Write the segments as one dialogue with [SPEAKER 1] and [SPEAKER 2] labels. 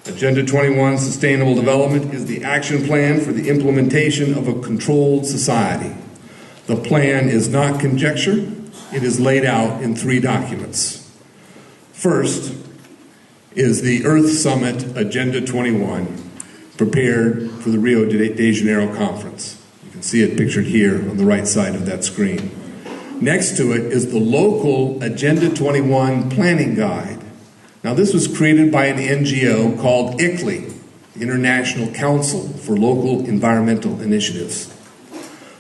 [SPEAKER 1] Agenda 21, Sustainable Development, is the action plan for the implementation of a controlled society. The plan is not conjecture. It is laid out in 3 documents. First is the Earth Summit Agenda 21, prepared for the Rio de Janeiro conference. You can see it pictured here on the right side of that screen. Next to it is the local Agenda 21 planning guide. Now, this was created by an NGO called ICLEI, the International Council for Local Environmental Initiatives.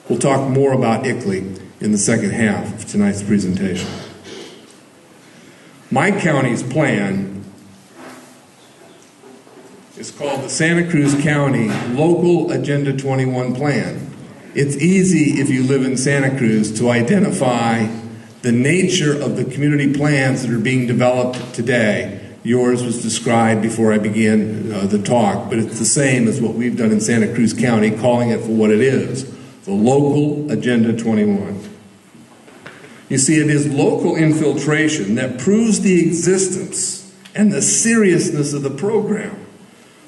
[SPEAKER 1] We'll talk more about ICLEI in the second half of tonight's presentation. My county's plan is called the Santa Cruz County Local Agenda 21 Plan. It's easy, if you live in Santa Cruz, to identify the nature of the community plans that are being developed today. Yours was described before I began the talk, but it's the same as what we've done in Santa Cruz County, calling it for what it is, the Local Agenda 21. You see, it is local infiltration that proves the existence and the seriousness of the program.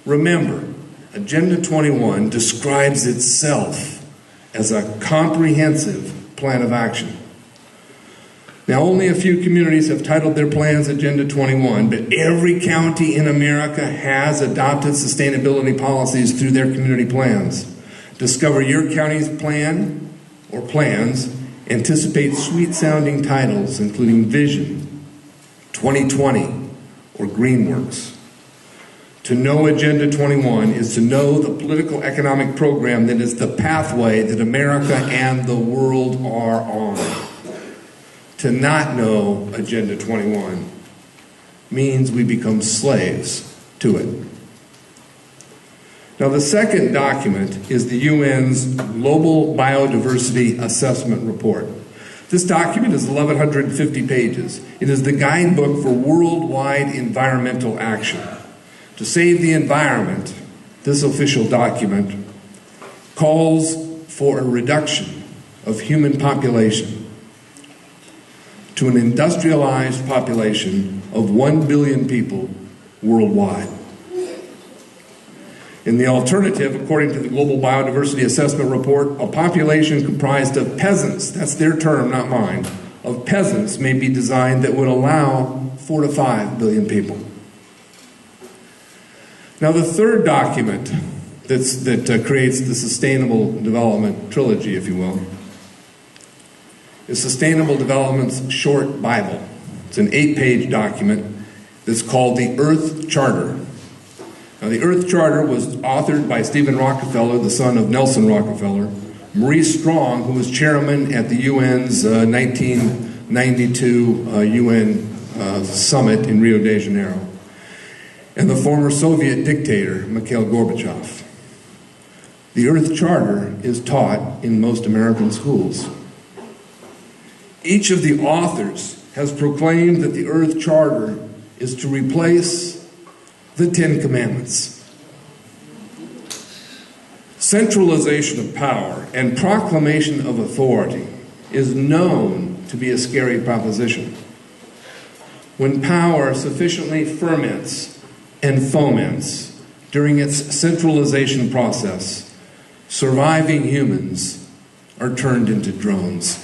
[SPEAKER 1] Remember, Agenda 21 describes itself as a comprehensive plan of action. Now, only a few communities have titled their plans Agenda 21, but every county in America has adopted sustainability policies through their community plans. Discover your county's plan or plans. Anticipate sweet-sounding titles, including Vision, 2020, or Greenworks. To know Agenda 21 is to know the political economic program that is the pathway that America and the world are on. To not know Agenda 21 means we become slaves to it. Now, the second document is the UN's Global Biodiversity Assessment Report. This document is 1,150 pages. It is the guidebook for worldwide environmental action. To save the environment, this official document calls for a reduction of human population to an industrialized population of 1 billion people worldwide. In the alternative, according to the Global Biodiversity Assessment Report, a population comprised of peasants, that's their term, not mine, of peasants may be designed that would allow 4 to 5 billion people. Now, the third document that creates the Sustainable Development Trilogy, if you will, is Sustainable Development's short Bible. It's an 8-page document that's called the Earth Charter. Now, the Earth Charter was authored by Stephen Rockefeller, the son of Nelson Rockefeller, Maurice Strong, who was chairman at the UN's 1992 UN summit in Rio de Janeiro, and the former Soviet dictator, Mikhail Gorbachev. The Earth Charter is taught in most American schools. Each of the authors has proclaimed that the Earth Charter is to replace the 10 Commandments. Centralization of power and proclamation of authority is known to be a scary proposition. When power sufficiently ferments and foments during its centralization process, surviving humans are turned into drones.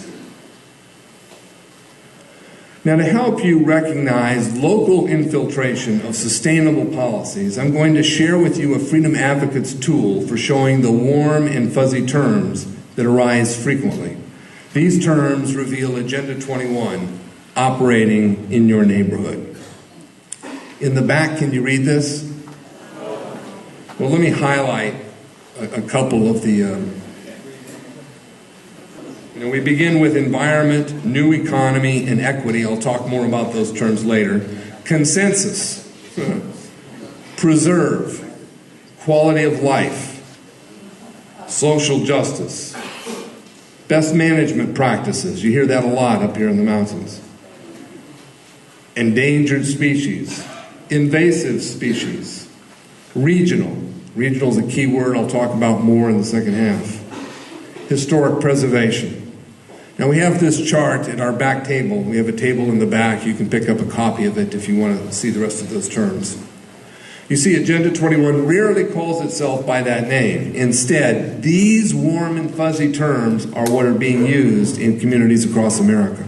[SPEAKER 1] Now, to help you recognize local infiltration of sustainable policies, I'm going to share with you a Freedom Advocate's tool for showing the warm and fuzzy terms that arise frequently. These terms reveal Agenda 21 operating in your neighborhood. In the back, can you read this? Well, let me highlight a couple of the... we begin with environment, new economy, and equity. I'll talk more about those terms later. Consensus, preserve, quality of life, social justice, best management practices. You hear that a lot up here in the mountains. Endangered species, invasive species, regional. Regional is a key word I'll talk about more in the second half. Historic preservation. Now, we have this chart at our back table. We have a table in the back. You can pick up a copy of it if you want to see the rest of those terms. You see, Agenda 21 rarely calls itself by that name. Instead, these warm and fuzzy terms are what are being used in communities across America.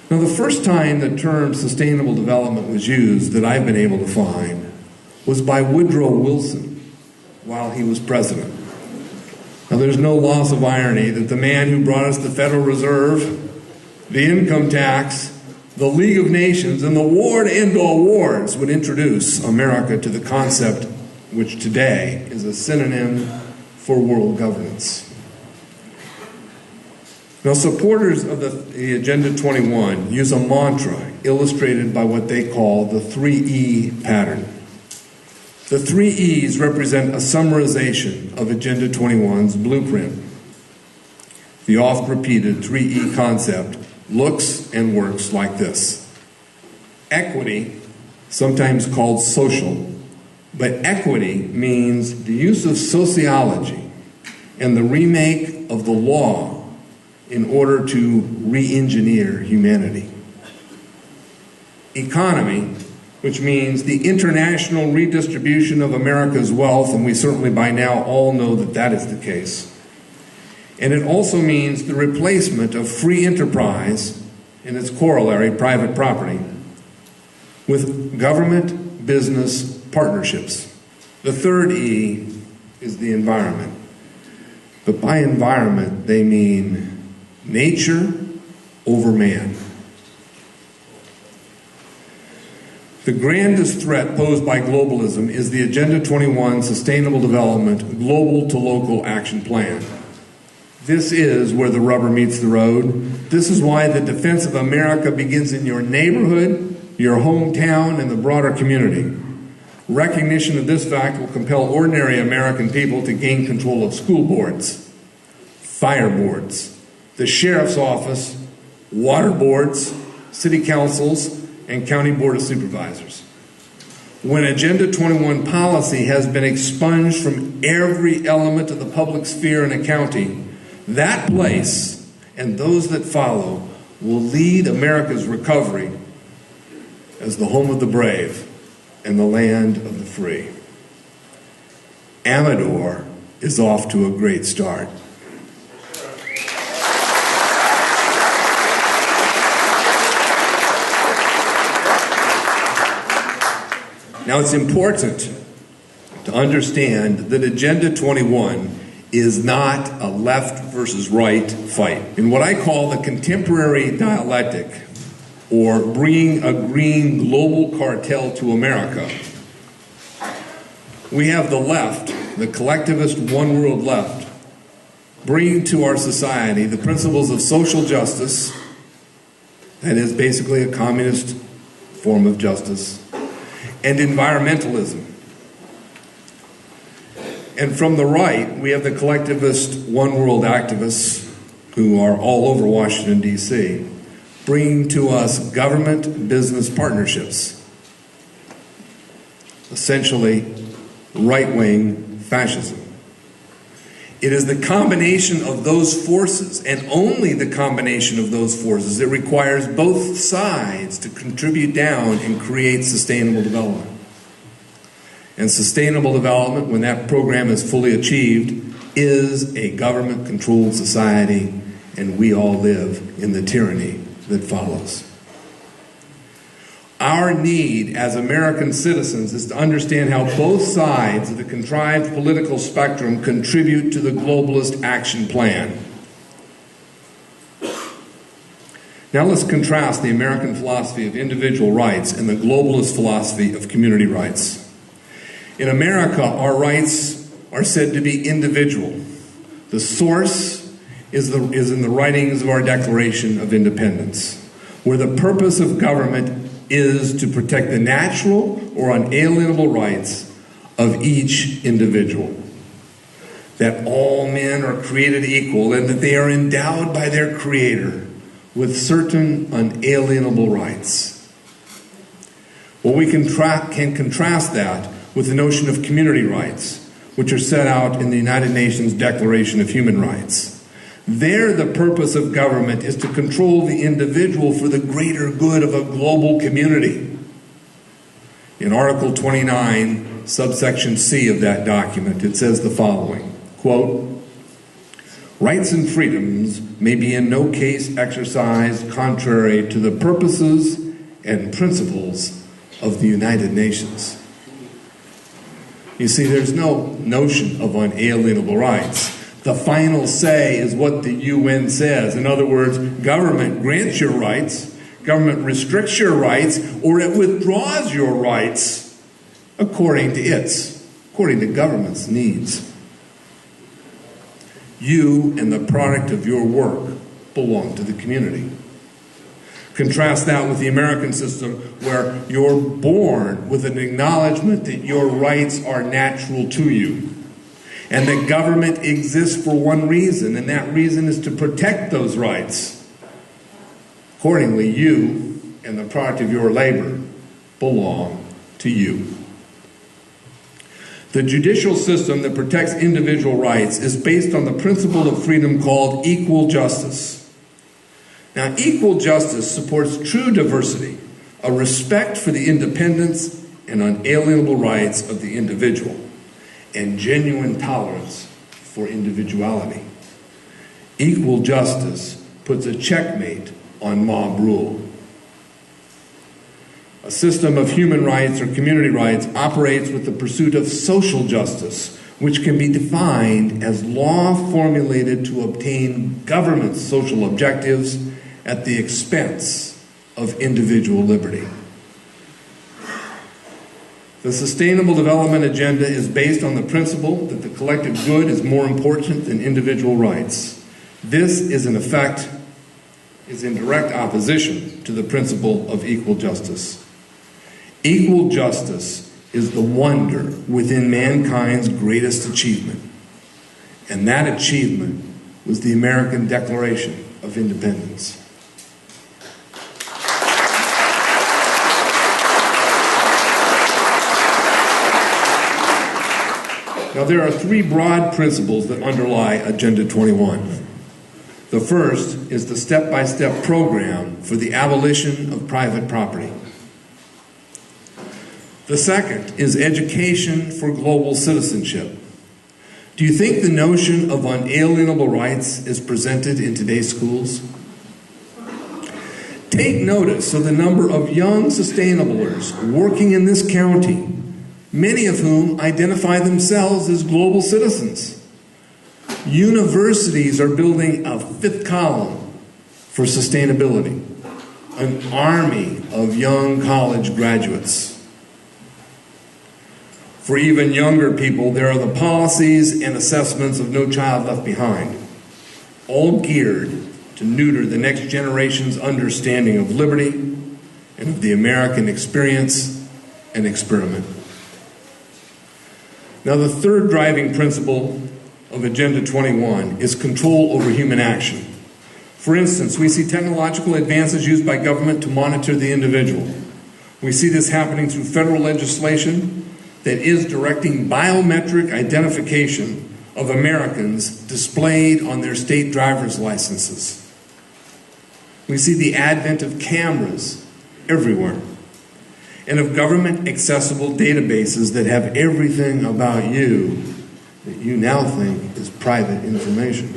[SPEAKER 1] Now, the first time the term sustainable development was used that I've been able to find was by Woodrow Wilson while he was president. Now, there's no loss of irony that the man who brought us the Federal Reserve, the income tax, the League of Nations, and the war to end all wars would introduce America to the concept which today is a synonym for world governance. Now, supporters of the Agenda 21 use a mantra illustrated by what they call the 3E pattern. The 3 E's represent a summarization of Agenda 21's blueprint. The oft-repeated 3E concept looks and works like this. Equity, sometimes called social, but equity means the use of sociology and the remake of the law in order to re-engineer humanity. Economy, which means the international redistribution of America's wealth, and we certainly by now all know that that is the case. And it also means the replacement of free enterprise and its corollary, private property, with government-business partnerships. The third E is the environment. But by environment, they mean nature over man. The grandest threat posed by globalism is the Agenda 21 Sustainable Development Global to Local Action Plan. This is where the rubber meets the road. This is why the defense of America begins in your neighborhood, your hometown, and the broader community. Recognition of this fact will compel ordinary American people to gain control of school boards, fire boards, the sheriff's office, water boards, city councils, and county board of supervisors. When Agenda 21 policy has been expunged from every element of the public sphere in a county, that place and those that follow will lead America's recovery as the home of the brave and the land of the free. Amador is off to a great start. Now, it's important to understand that Agenda 21 is not a left versus right fight. In what I call the contemporary dialectic, or bringing a green global cartel to America, we have the left, the collectivist one world left, bringing to our society the principles of social justice, that is basically a communist form of justice, and environmentalism. And from the right, we have the collectivist one world activists who are all over Washington, D.C., bringing to us government-business partnerships, essentially right-wing fascism. It is the combination of those forces, and only the combination of those forces, that requires both sides to contribute down and create sustainable development. And sustainable development, when that program is fully achieved, is a government-controlled society, and we all live in the tyranny that follows. Our need as American citizens is to understand how both sides of the contrived political spectrum contribute to the globalist action plan. Now let's contrast the American philosophy of individual rights and the globalist philosophy of community rights. In America, our rights are said to be individual. The source is in the writings of our Declaration of Independence, where the purpose of government is to protect the natural or unalienable rights of each individual. That all men are created equal and that they are endowed by their Creator with certain unalienable rights. Well, we can contrast that with the notion of community rights, which are set out in the United Nations Declaration of Human Rights. There, the purpose of government is to control the individual for the greater good of a global community. In Article 29, subsection C of that document, it says the following, quote, "Rights and freedoms may be in no case exercised contrary to the purposes and principles of the United Nations." You see, there's no notion of unalienable rights. The final say is what the UN says. In other words, government grants your rights, government restricts your rights, or it withdraws your rights according to government's needs. You and the product of your work belong to the community. Contrast that with the American system, where you're born with an acknowledgement that your rights are natural to you, and that government exists for one reason, and that reason is to protect those rights. Accordingly, you and the product of your labor belong to you. The judicial system that protects individual rights is based on the principle of freedom called equal justice. Now, equal justice supports true diversity, a respect for the independence and unalienable rights of the individual, and genuine tolerance for individuality. Equal justice puts a checkmate on mob rule. A system of human rights or community rights operates with the pursuit of social justice, which can be defined as law formulated to obtain government's social objectives at the expense of individual liberty. The Sustainable Development Agenda is based on the principle that the collective good is more important than individual rights. This is in direct opposition to the principle of equal justice. Equal justice is the wonder within mankind's greatest achievement, and that achievement was the American Declaration of Independence. Now, there are three broad principles that underlie Agenda 21. The first is the step-by-step program for the abolition of private property. The second is education for global citizenship. Do you think the notion of unalienable rights is presented in today's schools? Take notice of the number of young sustainablers working in this county, many of whom identify themselves as global citizens. Universities are building a fifth column for sustainability, an army of young college graduates. For even younger people, there are the policies and assessments of No Child Left Behind, all geared to neuter the next generation's understanding of liberty and of the American experience and experiment. Now, the third driving principle of Agenda 21 is control over human action. For instance, we see technological advances used by government to monitor the individual. We see this happening through federal legislation that is directing biometric identification of Americans displayed on their state driver's licenses. We see the advent of cameras everywhere, and of government-accessible databases that have everything about you that you now think is private information.